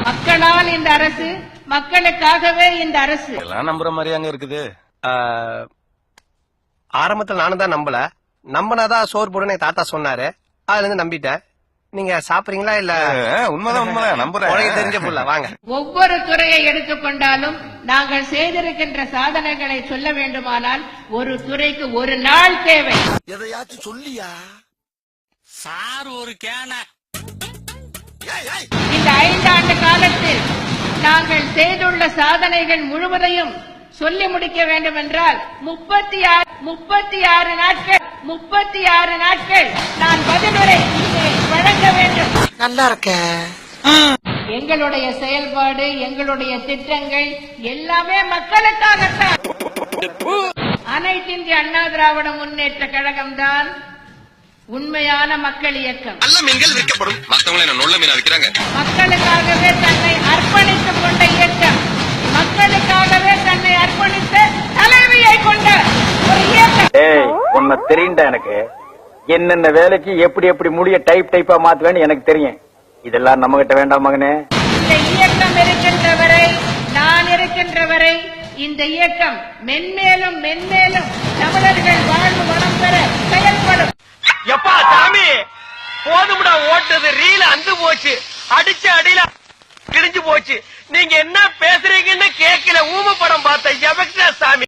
மக்களால் இந்த அரசு, மக்களுக்காகவே இந்த அரசு. எல்லாம் நம்புற மாதிரியாங்க இருக்குது. ஆரம்பத்துல நானும் தான் நம்பினாதான் சோறு போடுன்னு தாத்தா சொன்னாரு. அதுல இருந்து நம்பிட்டேன். நீங்க சாப்பிடுறீங்களா? இல்ல உண்மைதான் நம்புறேன். தெரிஞ்ச புள்ள வாங்க. ஒவ்வொரு துறையை எடுத்துக்கொண்டாலும் நாங்கள் செய்திருக்கின்ற சாதனைகளை சொல்ல வேண்டுமானால் ஒரு துறைக்கு ஒரு நாள் தேவை. எதையாச்சும் சொல்லியா சார்? ஒரு கேன இந்த 5 ஆண்டு காலத்தில் நாங்கள் செய்துள்ள சாதனைகள் முழுவதையும் சொல்லி முடிக்க வேண்டும் என்றால் 36 நாட்கள் நான் பதிலுரை வழங்க வேண்டும். நல்லா இருக்க. எங்களுடைய செயல்பாடு, எங்களுடைய திட்டங்கள் எல்லாமே மக்களுக்காகத்தான். அனைத்து இந்திய அண்ணா திராவிட முன்னேற்ற கழகம் தான் உண்மையான மக்கள் இயக்கம். நல்ல மீன்கள் விற்கப்படும், மத்தவங்க என்ன நொல்ல மீனா விற்கிறாங்க. மக்களுக்காகவே தன்னை அர்ப்பணித்துக் கொண்ட இயக்கம், மக்களுக்காகவே தன்னை அர்ப்பணித்த தலைவியை கொண்ட ஒரு இயக்கம். உன்னை தெரியுண்டா எனக்கு. என்னென்ன வேலைக்கு எப்படி எப்படி முடிய டைப்பா மாத்துவேன்னு எனக்கு தெரியும். இதெல்லாம் நம்ம கிட்ட வேண்டாம் மகனே. இந்த இயக்கம் இருக்கின்ற வரை, நான் இருக்கின்ற வரை இந்த இயக்கம் மென்மேலும் தமிழர்கள் வாழ்வு வளம் பெற செயல்படும். எப்பா சாமி போதும்டா, ஓட்டது ரீல அந்து போச்சு, அடிச்ச அடியில கிழிஞ்சு போச்சு. நீங்க என்ன பேசுறீங்கன்னு கேட்கல. ஊம படம் பார்த்த எவக்டா சாமி.